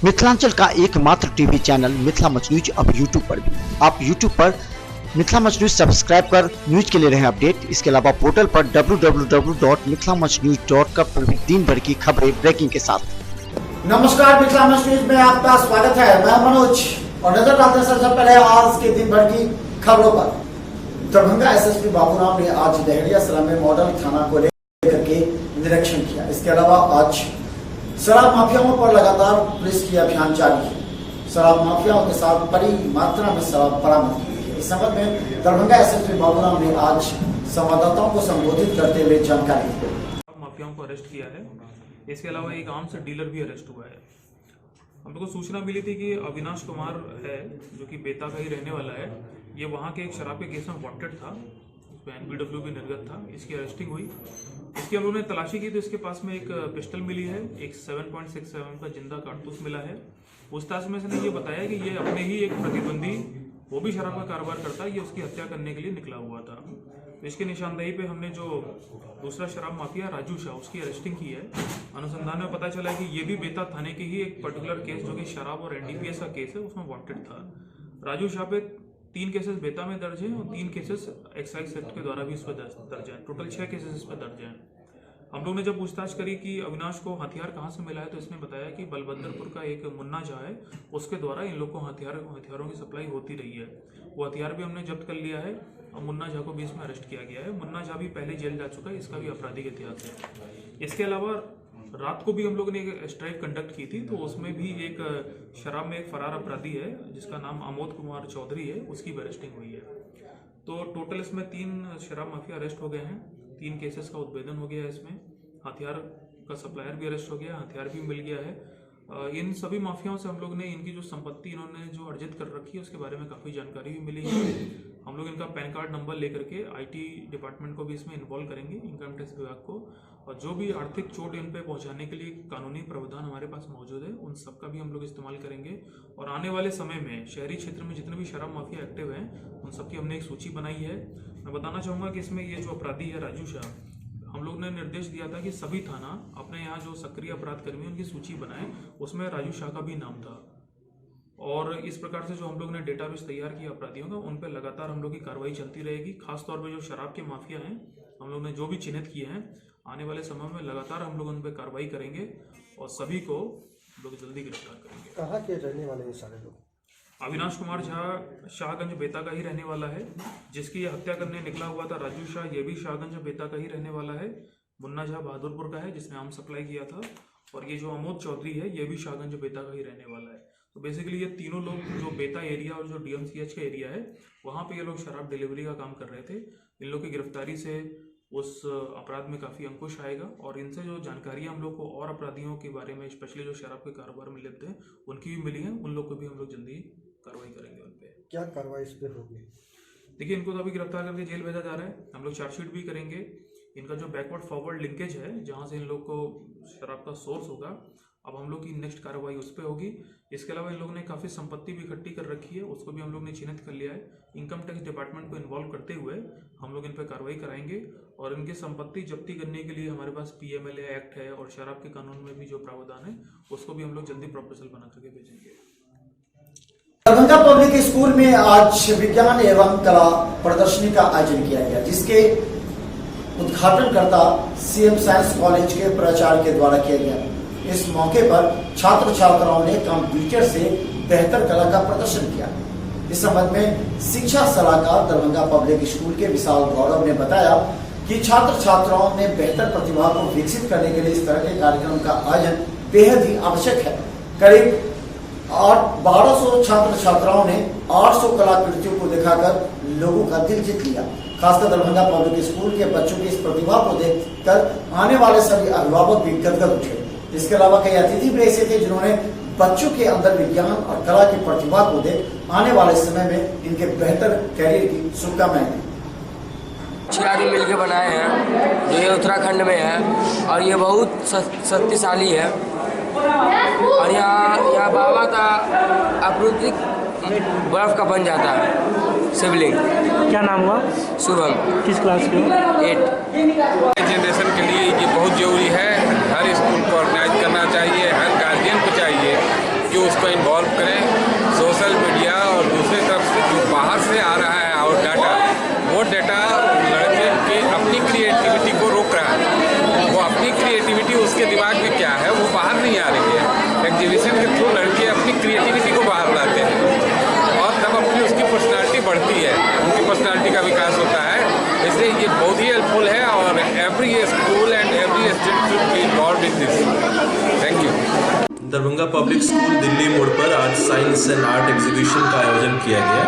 मिथिलांचल का एकमात्र TV channel Mithila much news अब यूट्यूब पर भी। आप यूट्यूब पर मिथिला मच न्यूज सब्सक्राइब कर न्यूज के लिए रहे अपडेट। इसके अलावा पोर्टल पर www.mithilamachnews.com पर भी दिन भर की खबरें ब्रेकिंग के साथ। नमस्कार, मिथिला मच न्यूज में आपका स्वागत है। मैं मनोज और नजर डालते हैं सबसे पहले आज के दिन भर की खबरों पर। दरभंगा एसएसपी बाबूराम ने आज दहड़िया सराय में मॉडल थाना को लेकर के निरीक्षण किया। इसके अलावा आज शराब माफियाओं पर लगातार पुलिस की अभियान जारी है। शराब माफियाओं के साथ बड़ी मात्रा में शराब बरामद की है। इस संबंध में दरभंगा एसएसपी बाबूराम ने आज संवाददाताओं को संबोधित करते हुए जानकारी दी। माफियाओं को अरेस्ट किया है। इसके अलावा एक आर्म्स डीलर भी अरेस्ट हुआ है। हम लोग को सूचना मिली थी कि अविनाश कुमार है जो कि बेता का ही रहने वाला है। ये वहाँ के एक शराब के केस में वांटेड था, NBW भी निर्गत था। इसकी अरेस्टिंग हुई। इसकी हम लोगों ने तलाशी की तो इसके पास में एक पिस्टल मिली है, एक 7.67 का जिंदा कारतूस मिला है। पूछताछ में इसने ये बताया कि ये अपने ही एक प्रतिद्वंदी, वो भी शराब का कारोबार करता है, ये उसकी हत्या करने के लिए निकला हुआ था। तो इसके निशानदेही पे हमने जो दूसरा शराब माफिया राजू शाह, उसकी अरेस्टिंग की है। अनुसंधान में पता चला है कि ये भी बेता थाने की ही एक पर्टिकुलर केस जो कि शराब और NDPS का केस है, उसमें वांटेड था। राजू शाह पे 3 केसेस बेता में दर्ज हैं और 3 केसेस एक्साइज एक्ट के द्वारा भी इस पर दर्ज हैं। टोटल 6 केसेस इस पर दर्ज हैं। हम लोग ने जब पूछताछ करी कि अविनाश को हथियार कहाँ से मिला है तो इसने बताया कि बलभद्रपुर का एक मुन्ना झा है, उसके द्वारा इन लोग को हथियारों की सप्लाई होती रही है। वो हथियार भी हमने जब्त कर लिया है और मुन्ना झा को भी इसमें अरेस्ट किया गया है। मुन्ना झा भी पहले जेल जा चुका है, इसका भी आपराधिक इतिहास है। इसके अलावा रात को भी हम लोगों ने एक स्ट्राइक कंडक्ट की थी, तो उसमें भी एक शराब में एक फरार अपराधी है जिसका नाम अमोद कुमार चौधरी है, उसकी भी अरेस्टिंग हुई है। तो टोटल इसमें 3 शराब माफिया अरेस्ट हो गए हैं। 3 केसेस का उद्भेदन हो गया है। इसमें हथियार का सप्लायर भी अरेस्ट हो गया, हथियार भी मिल गया है। इन सभी माफियाओं से हम लोग ने इनकी जो संपत्ति इन्होंने जो अर्जित कर रखी है उसके बारे में काफ़ी जानकारी भी मिली है। हम लोग इनका पैन कार्ड नंबर लेकर के IT डिपार्टमेंट को भी इसमें इन्वॉल्व करेंगे, इनकम टैक्स विभाग को, और जो भी आर्थिक चोट इन पे पहुंचाने के लिए कानूनी प्रावधान हमारे पास मौजूद है उन सब का भी हम लोग इस्तेमाल करेंगे। और आने वाले समय में शहरी क्षेत्र में जितने भी शराब माफिया एक्टिव हैं उन सब की हमने एक सूची बनाई है। मैं बताना चाहूँगा कि इसमें ये जो अपराधी है राजू शाह, हम लोग ने निर्देश दिया था कि सभी थाना अपने यहाँ जो सक्रिय अपराध कर्मी उनकी सूची बनाए, उसमें राजू शाह का भी नाम था। और इस प्रकार से जो हम लोग ने डेटाबेस तैयार किया अपराधियों का, उन पर लगातार हम लोग की कार्रवाई चलती रहेगी। खासतौर पर जो शराब के माफिया हैं हम लोग ने जो भी चिन्हित किए हैं, आने वाले समय में लगातार हम लोग उन पर कार्रवाई करेंगे और सभी को लोग जल्दी गिरफ्तार करेंगे। कहाँ के रहने वाले ये सारे लोग? अविनाश कुमार झा शाहगंज बेता का ही रहने वाला है, जिसकी ये हत्या करने निकला हुआ था। राजू शाह ये भी शाहगंज बेता का ही रहने वाला है। मुन्ना झा बहादुरपुर का है जिसने आम सप्लाई किया था। और ये जो अमोद चौधरी है ये भी शाहगंज बेता का ही रहने वाला है। तो बेसिकली ये तीनों लोग जो बेता एरिया और जो DMCH का एरिया है वहाँ पे ये लोग शराब डिलीवरी का काम कर रहे थे। इन लोग की गिरफ्तारी से उस अपराध में काफ़ी अंकुश आएगा और इनसे जो जानकारियाँ हम लोग को और अपराधियों के बारे में, स्पेशली जो शराब के कारोबार में लिप्त हैं, उनकी भी मिली हैं। उन लोग को भी हम लोग जल्दी कार्रवाई करेंगे उन पर। क्या कार्रवाई इस पर होगी? देखिए, इनको तो अभी गिरफ्तार करके जेल भेजा जा रहा है। हम लोग चार्जशीट भी करेंगे। इनका जो बैकवर्ड फॉरवर्ड लिंकेज है जहाँ से इन लोग को शराब का सोर्स होगा, अब हम लोग की नेक्स्ट कार्रवाई उस पर होगी। इसके अलावा इन लोगों ने काफ़ी संपत्ति भी इकट्ठी कर रखी है, उसको भी हम लोग ने चिन्हित कर लिया है। इनकम टैक्स डिपार्टमेंट को इन्वॉल्व करते हुए हम लोग इन पर कार्रवाई कराएंगे और इनकी संपत्ति जब्ती करने के लिए हमारे पास PMLA एक्ट है और शराब के कानून में भी जो प्रावधान है उसको भी हम लोग जल्दी प्रपोजल बना करके भेजेंगे। दरभंगा पब्लिक स्कूल में आज विज्ञान एवं कला प्रदर्शनी का आयोजन किया गया, जिसके उद्घाटनकर्ता CM साइंस कॉलेज के प्राचार्य के द्वारा किया गया। इस मौके पर छात्र छात्राओं ने कंप्यूटर से बेहतर कला का प्रदर्शन किया। इस संबंध में शिक्षा सलाहकार दरभंगा पब्लिक स्कूल के विशाल गौरव ने बताया कि छात्र छात्राओं में बेहतर प्रतिभा को विकसित करने के लिए इस तरह के कार्यक्रम का आयोजन बेहद ही आवश्यक है। करीब 1200 छात्र छात्राओं ने 800 कलाकृतियों को दिखाकर लोगों का दिल जीत लिया। खासकर दरभंगा पब्लिक स्कूल के बच्चों की इस प्रतिभा को देखकर आने वाले सभी अभिभावक भी गदगद उठे। इसके अलावा कई अतिथि भी ऐसे थे जिन्होंने बच्चों के अंदर विज्ञान और कला की प्रतिभा को देख आने वाले समय में इनके बेहतर कैरियर की शुभकामनाएं दी। 6 आदमी मिलकर बनाए हैं जो ये उत्तराखंड में है और ये बहुत शक्तिशाली है। और यहाँ बाबा का आकृतिक बर्फ का बन जाता है शिवलिंग। क्या नाम हुआ? शुभम। किस क्लास के? 8। जनरेशन के लिए ये बहुत ज़रूरी है। हर स्कूल को ऑर्गेनाइज करना चाहिए, हर गार्जियन को चाहिए कि every school and every student should be involved in this. Thank you. Darbhanga public school Delhi मोड़ पर आज साइंस एंड आर्ट एग्जीबिशन का आयोजन किया गया।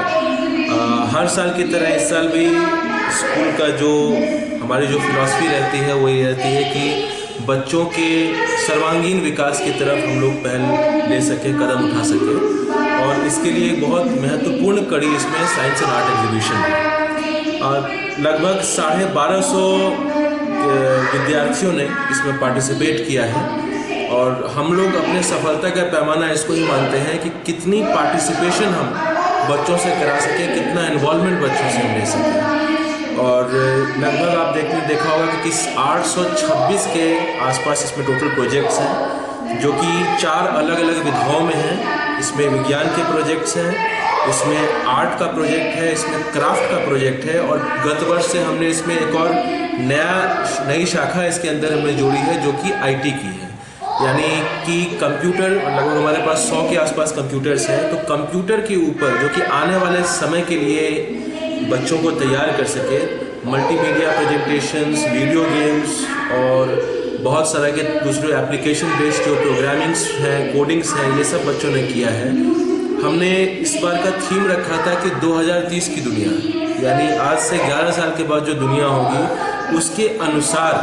हर साल की तरह इस साल भी स्कूल का जो हमारी जो फिलॉसफी रहती है वो ये रहती है कि बच्चों के सर्वांगीण विकास की तरफ हम लोग पहल ले सकें, कदम उठा सकें, और इसके लिए एक बहुत महत्वपूर्ण कड़ी इसमें साइंस एंड आर्ट एग्जीबिशन है। और लगभग 1250 विद्यार्थियों ने इसमें पार्टिसिपेट किया है, और हम लोग अपने सफलता का पैमाना इसको ही मानते हैं कि कितनी पार्टिसिपेशन हम बच्चों से करा सकें, कितना इन्वॉल्वमेंट बच्चों से हम ले सकें। और लगभग आप देखा होगा कि 826 के आसपास इसमें टोटल प्रोजेक्ट्स हैं, जो कि 4 अलग अलग विधाओं में हैं। इसमें विज्ञान के प्रोजेक्ट्स हैं, इसमें आर्ट का प्रोजेक्ट है, इसमें क्राफ्ट का प्रोजेक्ट है, और गत वर्ष से हमने इसमें एक और नई शाखा इसके अंदर हमने जोड़ी है जो कि आईटी की है, यानी कि कंप्यूटर। लगभग हमारे पास 100 के आसपास कंप्यूटर्स हैं, तो कंप्यूटर के ऊपर जो कि आने वाले समय के लिए बच्चों को तैयार कर सके, मल्टीमीडिया प्रेजेंटेशंस, वीडियो गेम्स और बहुत सारे के दूसरे एप्लीकेशन बेस्ड जो प्रोग्रामिंग्स हैं, कोडिंग्स हैं, ये सब बच्चों ने किया है। हमने इस बार का थीम रखा था कि 2030 की दुनिया, यानी आज से 11 साल के बाद जो दुनिया होगी उसके अनुसार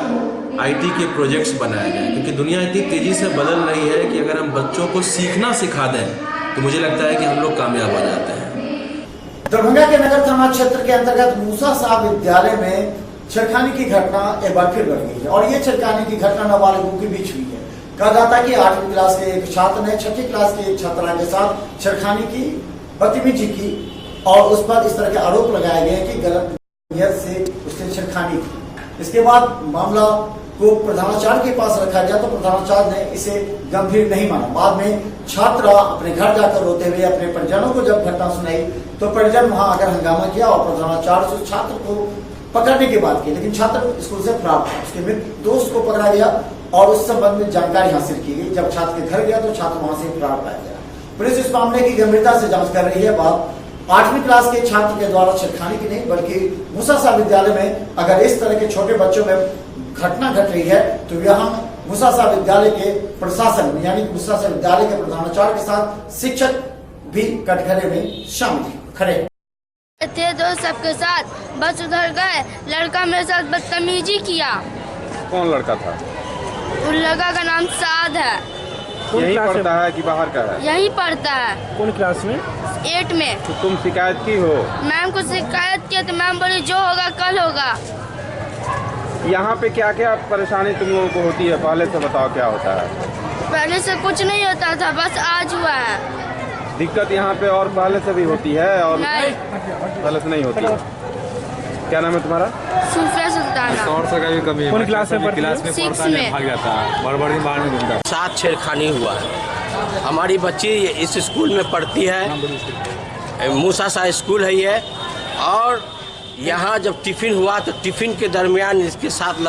आईटी के प्रोजेक्ट्स बनाए गए, क्योंकि दुनिया इतनी तेज़ी से बदल रही है कि अगर हम बच्चों को सीखना सिखा दें तो मुझे लगता है कि हम लोग कामयाब हो जाते हैं। दरभंगा के नगर थाना क्षेत्र के अंतर्गत मूसा साहब विद्यालय में छेड़खानी की घटना एक बार फिर बढ़ गई है, और ये छेड़खानी की घटना नाबालिगों के बीच हुई है। कहा जाता है कि 8वीं क्लास के एक छात्र ने 6ठी क्लास की एक छात्रा के साथ छेड़खानी की, बदतमीजी की, और उस पर इस तरह के आरोप लगाए गए कि गलत नियत से उसने छेड़खानी की। इसके बाद मामला को प्रधानाचार्य के पास रखा गया, तो प्रधानाचार्य ने इसे गंभीर नहीं माना। बाद में छात्रा अपने घर जाकर रोते हुए अपने परिजनों को जब घटना सुनाई, तो परिजन वहां आकर हंगामा किया और प्रधानाचार्य से छात्र को पकड़ने की बात की, लेकिन छात्र स्कूल से फरार था। उसके मित्र दोस्त को पकड़ा गया और उस संबंध में जानकारी हासिल की गई। जब छात्र के घर गया तो छात्र वहां से फरार पाया गया। पुलिस इस मामले की गंभीरता से जांच कर रही है। बात 8वीं क्लास के छात्र के द्वारा छेड़खानी की नहीं, बल्कि मूसा साहब विद्यालय में अगर इस तरह के छोटे बच्चों में घटना घट रही है तो यहाँ मूसा साहब विद्यालय के प्रशासन, यानी मूसा साहब विद्यालय के प्रधानाचार्य के साथ शिक्षक भी कटघरे में शामिल खड़े थे। दोस्त सबके साथ बस उधर गए, लड़का मेरे साथ बदतमीजी किया। कौन लड़का था? उन लड़का का नाम साद है। यहीं पढ़ता है कि बाहर का है? यहीं पढ़ता है। कौन क्लास में? 8 में। तो तुम शिकायत की हो? मैम को शिकायत किया तो मैम बोली जो होगा कल होगा। यहाँ पे क्या क्या परेशानी तुम लोगों को होती है, पहले से बताओ क्या होता है? पहले से कुछ नहीं होता था, बस आज हुआ है। दिक्कत यहाँ पे और पहले से भी होती है? और नहीं, पहले से नहीं होती है। क्या नाम है तुम्हारा? सूफिया सुल्ताना। और से का भी कमी है। कौन क्लास में पढ़ती है? क्लास में 6 पढ़ता है, में। भाग जाता है, बड़बड़ी बाहर में घूमता है। साथ छेड़खानी हुआ है। हमारी बच्ची इस स्कूल में पढ़ती है, मूसा सा स्कूल है ये, और यहाँ जब टिफ़िन हुआ तो टिफ़िन के दरमियान इसके साथ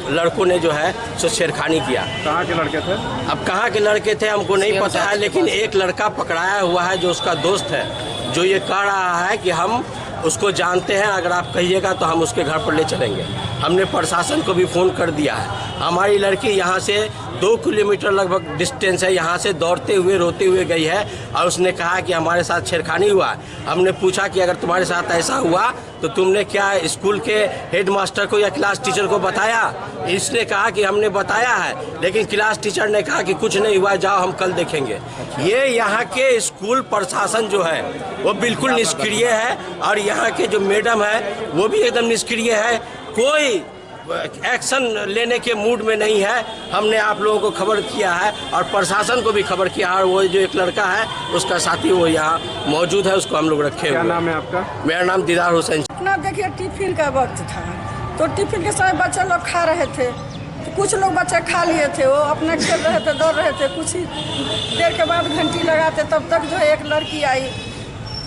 लड़कों ने जो है सो छेड़खानी किया। कहाँ के लड़के थे? अब कहाँ के लड़के थे हमको नहीं पता है, लेकिन एक लड़का पकड़ाया हुआ है जो उसका दोस्त है, जो ये कह रहा है कि हम उसको जानते हैं, अगर आप कहिएगा तो हम उसके घर पर ले चलेंगे। हमने प्रशासन को भी फ़ोन कर दिया है। हमारी लड़की यहाँ से 2 किलोमीटर लगभग डिस्टेंस है, यहाँ से दौड़ते हुए रोते हुए गई है, और उसने कहा कि हमारे साथ छेड़खानी हुआ। हमने पूछा कि अगर तुम्हारे साथ ऐसा हुआ तो तुमने क्या स्कूल के हेड मास्टर को या क्लास टीचर को बताया? इसने कहा कि हमने बताया है, लेकिन क्लास टीचर ने कहा कि कुछ नहीं हुआ, जाओ हम कल देखेंगे। ये यहाँ के स्कूल प्रशासन जो है वो बिल्कुल निष्क्रिय है, और यहाँ के जो मैडम है वो भी एकदम निष्क्रिय है, कोई एक्शन लेने के मूड में नहीं है। हमने आप लोगों को खबर किया है और प्रशासन को भी खबर किया है, और वो जो एक लड़का है उसका साथी वो यहाँ मौजूद है, उसको हम लोग रखे हुए। क्या नाम है आपका? मेरा नाम दीदार हुसैन। अपना देखिए टिफिन का वक्त था, तो टिफिन के समय बच्चे लोग खा रहे थे, तो कुछ लोग बच्चे खा लिए थे, वो अपना खेल रहे थे, दौड़ रहे थे। कुछ ही देर के बाद घंटी लगाते, तब तक जो एक लड़की आई,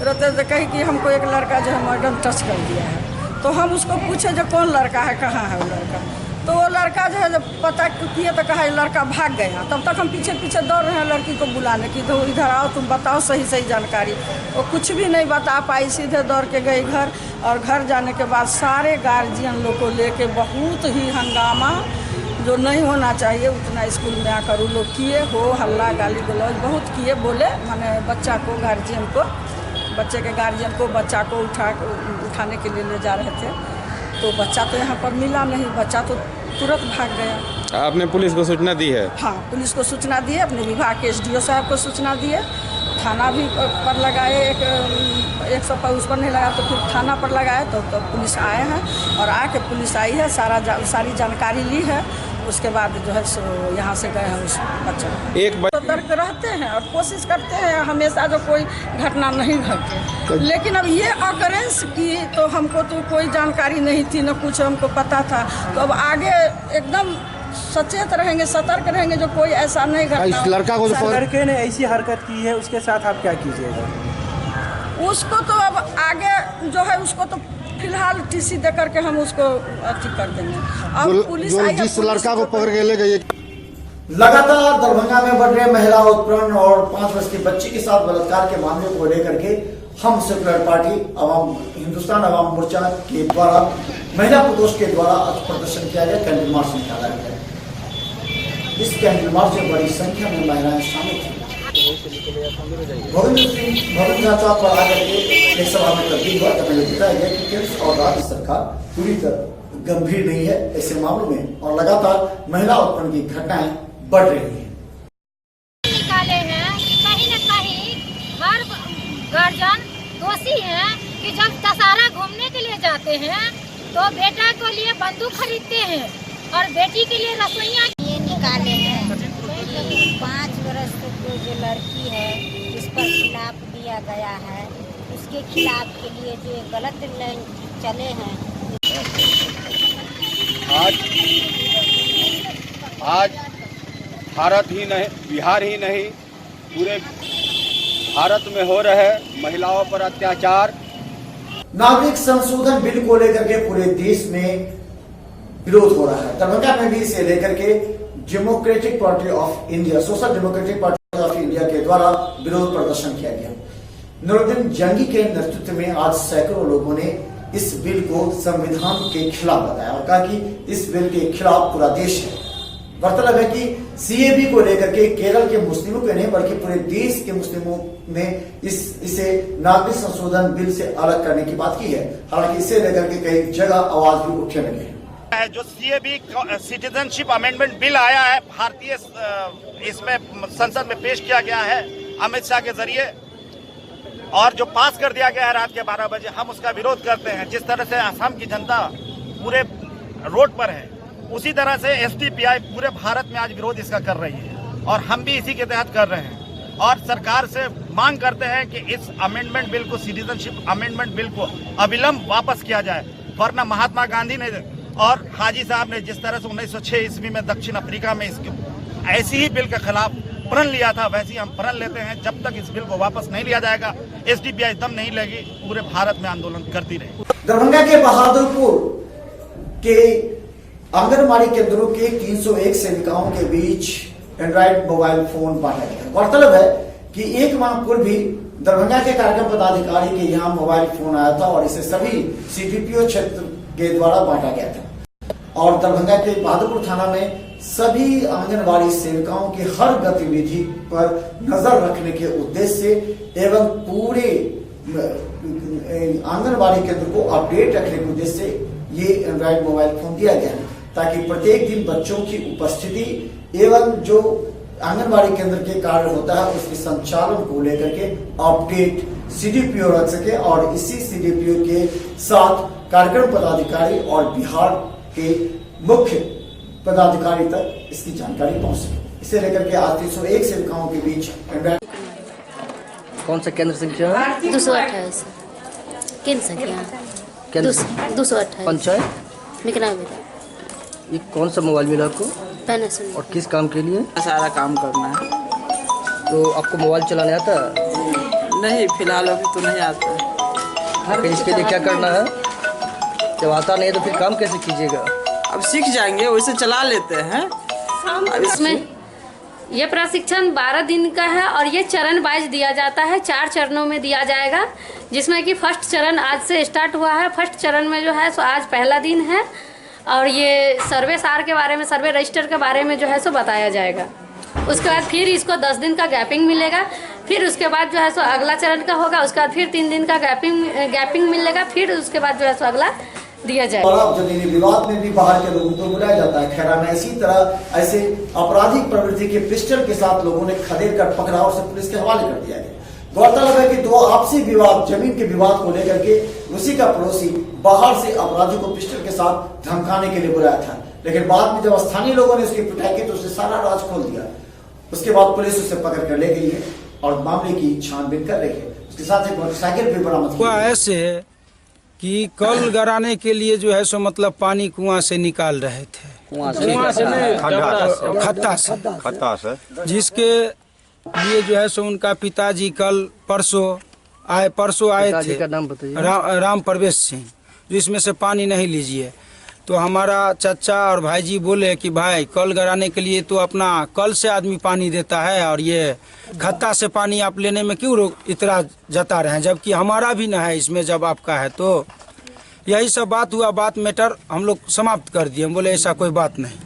रोते थे, कही कि हमको एक लड़का जो है मैडम टच कर दिया है। तो हम उसको पूछे जो कौन लड़का है, कहाँ है वो लड़का, तो तो वो लड़का जो है जब पता किए तो कहा लड़का भाग गया। तब तक हम पीछे पीछे दौड़ रहे हैं लड़की को बुलाने की, तो इधर आओ तुम बताओ सही सही जानकारी। वो कुछ भी नहीं बता पाई, सीधे दौड़ के गई घर। और घर जाने के बाद सारे गार्जियन लोग को लेके बहुत ही हंगामा, जो नहीं होना चाहिए उतना स्कूल में आकर वो लोग किए, हो हल्ला गाली गलौज बहुत किए। बोले माने बच्चा को, गार्जियन को, बच्चे के गार्जियन को, बच्चा को उठाने के लिए ले जा रहे थे, तो बच्चा तो यहाँ पर मिला नहीं, बच्चा तो तुरंत भाग गया। आपने पुलिस को सूचना दी है? हाँ, पुलिस को सूचना दी है, अपने विभाग के SDO साहब को सूचना दी है, थाना भी पर लगाए, 100 पर उस पर नहीं लगा तो फिर थाना पर लगाए, तो पुलिस आए हैं और आके पुलिस आई है, सारी जानकारी ली है। उसके बाद जो है सो यहाँ से गए हैं उस बच्चे एक सतर्क रहते हैं और कोशिश करते हैं हमेशा जो कोई घटना नहीं घटे। लेकिन अब ये ऑकरेंस की तो हमको तो कोई जानकारी नहीं थी, न कुछ हमको पता था। तो अब आगे एकदम सचेत रहेंगे, सतर्क रहेंगे, जो कोई ऐसा नहीं घटना। इस लड़का को जो लड़के ने ऐसी हरकत की है उसके साथ आप क्या कीजिएगा? उसको तो अब आगे जो है उसको तो फिलहाल TC दे करके हम उसको अथी कर देंगे। अब पुलिस जिस लड़का को पकड़ के ले गई। लगातार दरभंगा में बढ़ रहे महिला उत्पीड़न और 5 वर्ष की बच्ची के साथ बलात्कार के मामले को लेकर के हम सेक्युलर पार्टी हिंदुस्तान अवाम मोर्चा के द्वारा महिला प्रकोष्ठ के द्वारा आज प्रदर्शन किया गया, कैंडल मार्च निकाला गया। इस कैंडल मार्च में बड़ी संख्या में महिलाएं शामिल थी। भवन चौक पर आकर के एक सभा में तब्दील हुआ, तब यह बताया गया कि केंद्र और राज्य सरकार पूरी तरह गंभीर नहीं है ऐसे मामलों में और लगातार महिला उत्पीड़न की घटनाएं बढ़ रही हैं। निकाले हैं कहीं न कहीं हर गार्जियन दोषी है कि जब दशहरा घूमने के लिए जाते हैं तो बेटा के लिए बंदूक खरीदते हैं और बेटी के लिए रसोइयाँ ये निकाले हैं। 5 वर्ष की जो लड़की है जिस पर खिलाफ दिया गया है, उसके खिलाफ के लिए जो गलत लाइन चले हैं। आज भारत ही नहीं, बिहार ही नहीं, पूरे भारत में हो रहे महिलाओं पर अत्याचार। नागरिक संशोधन बिल को लेकर के पूरे देश में विरोध हो रहा है। दरभंगा में भी इसे लेकर के democratic party of India, social democratic party of India के द्वारा विरोध प्रदर्शन किया गया। नूरुद्दीन जंगी के नेतृत्व में आज सैकड़ों लोगों ने इस बिल को संविधान के खिलाफ बताया और कहा कि इस बिल के खिलाफ पूरा देश है। गौरतलब है कि CAB को लेकर के केरल के मुस्लिमों के नहीं बल्कि पूरे देश के मुस्लिमों ने इसे नागरिक संशोधन बिल से अलग करने की बात की है। हालांकि इसे लेकर के कई जगह आवाज भी उठने लगे हैं। जो CAB सिटीजनशिप अमेंडमेंट बिल आया है भारतीय, इसमें संसद में पेश किया गया है अमित शाह के जरिए और जो पास कर दिया गया है रात के 12 बजे, हम उसका विरोध करते हैं। जिस तरह से असम की जनता पूरे रोड पर है, उसी तरह से SDPI पूरे भारत में आज विरोध इसका कर रही है और हम भी इसी के तहत कर रहे हैं और सरकार से मांग करते हैं कि इस अमेंडमेंट बिल को, सिटीजनशिप अमेंडमेंट बिल को अविलंब वापस किया जाए। वरना महात्मा गांधी ने और हाजी साहब ने जिस तरह से 1906 ईस्वी में दक्षिण अफ्रीका में ऐसी ही बिल के खिलाफ प्रण लिया था, वैसे ही हम प्रण लेते हैं। जब तक इस बिल को वापस नहीं लिया जाएगा, SDPI दम नहीं लेगी, पूरे भारत में आंदोलन करती रहेगी। दरभंगा के बहादुरपुर के आंगनबाड़ी केंद्रों के 301 सेविकाओं के बीच एंड्रॉइड मोबाइल फोन बांटा गया। गौरतलब है कि 1 माह पूर्व भी दरभंगा के कार्यक्रम पदाधिकारी के यहाँ मोबाइल फोन आया था और इसे सभी CDPO क्षेत्र के द्वारा बांटा गया था और दरभंगा के बहादुरपुर थाना में सभी आंगनबाड़ी सेविकाओं की हर गतिविधि पर नजर रखने के उद्देश्य से एवं पूरे आंगनबाड़ी केंद्र को अपडेट रखने के उद्देश्य से ये एंड्रॉइड मोबाइल फोन दिया गया है ताकि प्रत्येक दिन बच्चों की उपस्थिति एवं जो आंगनबाड़ी केंद्र के कार्य होता है उसके संचालन को लेकर के अपडेट CDPO रख सके और इसी CDPO के साथ कार्यक्रम पदाधिकारी और बिहार के मुख्य पदाधिकारी तक इसकी जानकारी पहुंच सके। इसे लेकर के आज 301 सेविकाओं के बीच कौन सा केंद्र संख्या? 228 केंद्र संख्या 228 पंचायत मिकना। ये कौन सा मोबाइल मिला आपको पैनासोनिक। और किस काम के लिए? सारा काम करना है। तो आपको मोबाइल चलाने आता है? नहीं, फिलहाल अभी तो नहीं आता। फिर इसके लिए क्या करना है? जब आता नहीं तो फिर काम कैसे कीजिएगा? अब सीख जाएंगे, वैसे चला लेते हैं। अब इसमें ये प्रशिक्षण 12 दिन का है और ये चरण वाइज दिया जाता है, 4 चरणों में दिया जाएगा, जिसमें कि फर्स्ट चरण आज से स्टार्ट हुआ है। फर्स्ट चरण में जो है सो आज पहला दिन है और ये सर्वे सार के बारे में, सर्वे रजिस्टर के बारे में जो है सो बताया जाएगा। उसके बाद फिर इसको 10 दिन का गैपिंग मिलेगा, फिर उसके बाद जो है सो अगला चरण का होगा, उसके बाद फिर 3 दिन का गैपिंग मिलेगा, फिर उसके बाद जो है सो अगला दिया जाएगा। जमीनी विवाद में भी बाहर के लोगों को बुलाया जाता है। खैरा में इसी तरह ऐसे आपराधिक प्रवृत्ति के पिस्टल के साथ लोगों ने खदेड़ कर पकड़ाव से पुलिस के हवाले कर दिया गया। गौरतलब है कि 2 आपसी विवाद, जमीन के विवाद को लेकर के उसी का पड़ोसी बाहर से अपराधी को पिस्टल के साथ धमकाने के लिए बुलाया था, लेकिन बाद में जब स्थानीय लोगों ने उसकी पिटाई की तो उसने सारा राज खोल दिया। उसके बाद पुलिस उसे पकड़ कर ले गई है और मामले की छानबीन कर रही है। उसके साथ एक मोटरसाइकिल भी बरामद की है। ऐसे कि कल गराने के लिए जो है सो मतलब पानी कुआं से निकाल रहे थे, खत्ता से, जिसके लिए जो है सो उनका पिताजी कल परसों आए थे। नाम बताइए। राम प्रवेश सिंह। जो इसमें से पानी नहीं लीजिए, तो हमारा चाचा और भाईजी बोले कि भाई कल गराने के लिए तो अपना कल से आदमी पानी देता है और ये खत्ता से पानी आप लेने में क्यों इतराज जता रहे हैं, जबकि हमारा भी ना है इसमें, जब आपका है। तो यही सब बात हुआ, बात मैटर हम लोग समाप्त कर दिए। हम बोले ऐसा कोई बात नहीं।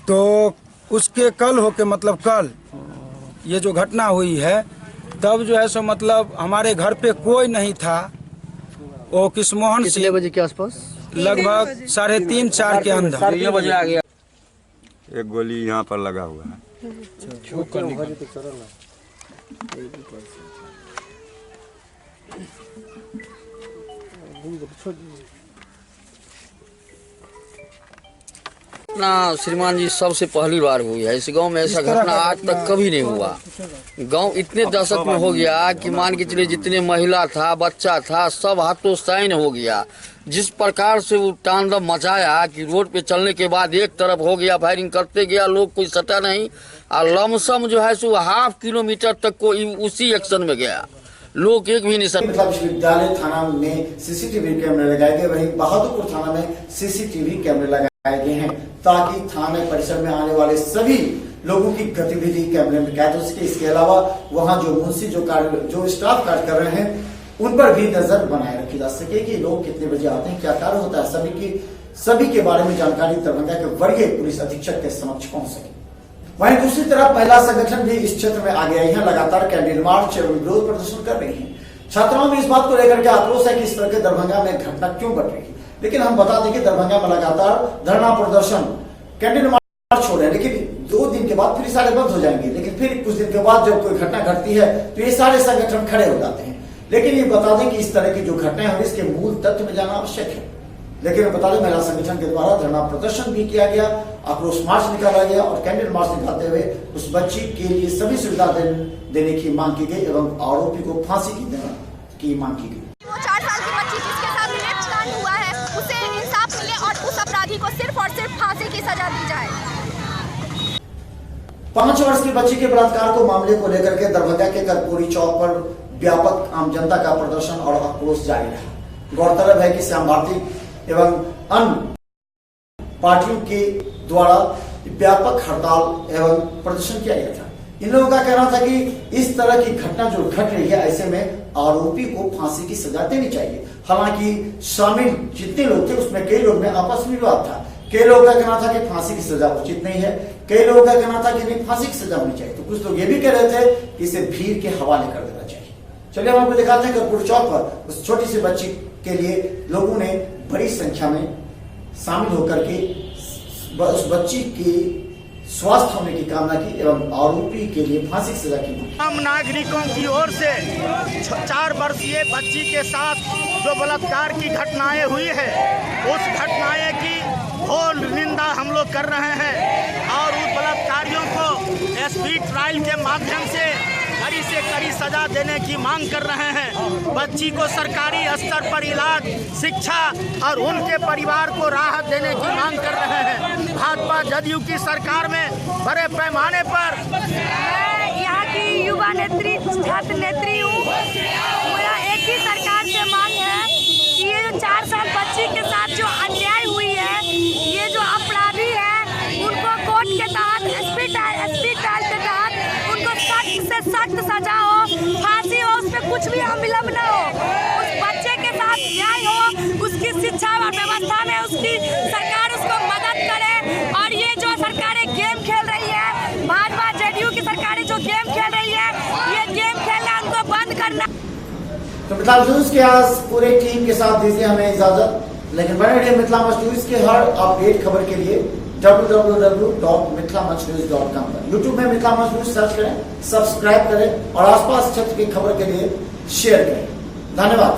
तो उसके कल होके मतलब कल ये जो घटना हुई है, तब जो है सो मतलब हमारे घर पे कोई नहीं था। वो किसमोहन सिंह, कितने बजे के आसपास? लगभग 3:30-4 के अंदर। ये बजे आ गया। एक गोली यहाँ पर लगा हुआ है। ना श्रीमान जी, सबसे पहली बार हुई है इस गांव में। ऐसा घटना आज तक कभी नहीं हुआ। गांव इतने दशक में हो गया कि मान के चलिए जितने महिला था, बच्चा था, सब हाथों साइन हो गया। जिस प्रकार से वो तांडव मचाया कि रोड पे चलने के बाद एक तरफ हो गया, फायरिंग करते गया, लोग कोई सटा नहीं, और लमसम जो है सो ½ किलोमीटर तक को उसी एक्शन में गया, लोग एक भी नहीं सटा। मतलब विश्वविद्यालय थाना में सीसीटीवी कैमरे लगाए गए, वहीं बहादुरपुर थाना में सीसीटीवी कैमरे लगाए गए हैं, ताकि थाने परिसर में आने वाले सभी लोगों की गतिविधि कैमरे में कैद हो सके। इसके अलावा वहाँ जो मुंशी जो स्टाफ कार्य कर रहे हैं, उन पर भी नजर बनाए रखी जा सके कि लोग कितने बजे आते हैं, क्या कार्य होता है, सभी के बारे में जानकारी दरभंगा के वरीय पुलिस अधीक्षक के समक्ष पहुंच सके। वहीं दूसरी तरफ महिला संगठन भी इस क्षेत्र में आगे आई है, लगातार कैंडल मार्च एवं विरोध प्रदर्शन कर रही है। छात्राओं में इस बात को लेकर के आक्रोश है कि इस तरह के दरभंगा में घटना क्यों बढ़ रही है। लेकिन हम बता दें कि दरभंगा में लगातार धरना प्रदर्शन, कैंडल मार्च हो रहे हैं, लेकिन 2 दिन के बाद फिर सारे बंद हो जाएंगे। लेकिन फिर कुछ दिन के बाद जब कोई घटना घटती है तो ये सारे संगठन खड़े हो जाते हैं। लेकिन ये बता दें कि इस तरह की जो घटनाएं हैं इसके मूल तथ्य में जाना आवश्यक है। लेकिन बता दें महिला संगठन के द्वारा धरना प्रदर्शन भी किया गया, आक्रोश मार्च निकाला गया और कैंडल मार्च निकालते हुए उस बच्ची के लिए सभी सुविधा देने की मांग की गई एवं आरोपी को फांसी की मांग की गई। वो 4 साल की बच्ची जिसके साथ रेप कांड हुआ है, उसे इंसाफ मिले और उस अपराधी को सिर्फ और सिर्फ फांसी की सजा दी जाए। 5 वर्ष की बच्ची के बलात्कार को मामले को लेकर के दरभंगा के कर्पूरी चौक पर व्यापक आम जनता का प्रदर्शन और आक्रोश जारी रहा। गौरतलब है कि श्याम भारती एवं अन्य पार्टियों के द्वारा व्यापक हड़ताल एवं प्रदर्शन किया गया था। इन लोगों का कहना था कि इस तरह की घटना जो घट रही है, ऐसे में आरोपी को फांसी की सजा देनी चाहिए। हालांकि शामिल जितने लोग थे उसमें कई लोग में आपस में विवाद था। कई लोगों का कहना था कि फांसी की सजा उचित नहीं है, कई लोगों का कहना था कि नहीं फांसी की सजा होनी चाहिए, तो कुछ लोग ये भी कह रहे थे कि इसे भीड़ के हवाले कर देना चाहिए। चलिए हम आपको दिखाते हैं कर्पूरी चौक पर उस छोटी सी बच्ची के लिए लोगों ने बड़ी संख्या में शामिल होकर के उस बच्ची के स्वस्थ होने की कामना की एवं आरोपी के लिए फांसी की सजा की। आम नागरिकों की ओर से 4 वर्षीय बच्ची के साथ जो बलात्कार की घटनाएं हुई है, उस घटनाएं की घोर निंदा हम लोग कर रहे हैं और उस बलात्कारियों को एसपी ट्रायल के माध्यम से कड़ी से कड़ी सजा देने की मांग कर रहे हैं। बच्ची को सरकारी स्तर पर इलाज, शिक्षा और उनके परिवार को राहत देने की मांग कर रहे हैं। भाजपा जदयू की सरकार में बड़े पैमाने पर यहाँ की युवा नेत्री, छात्र नेत्री हूँ। मेरा एक ही सरकार से मांग है कि ये जो 4 साल बच्ची के साथ जो अन्याय हुई है, सख्त सजा हो, फांसी हो, उस पर कुछ भी अविलंब न हो, उस बच्चे के साथ न्याय हो, उसकी शिक्षा और व्यवस्था में उसकी सरकार उसको मदद करे। और ये जो सरकारें गेम खेल रही है, भाजपा जेडीयू की सरकारें जो गेम खेल रही है, ये गेम खेलना उनको बंद करना। तो मिथिला न्यूज के आज पूरे टीम के साथ दीजिए हमें इजाजत, लेकिन बने रहिए मिथिला न्यूज के हर अपडेट खबर के लिए www.mithlamanchnews.com पर। यूट्यूब में मिथिला न्यूज सर्च करें, सब्सक्राइब करें और आसपास क्षेत्र की खबर के लिए शेयर करें। धन्यवाद।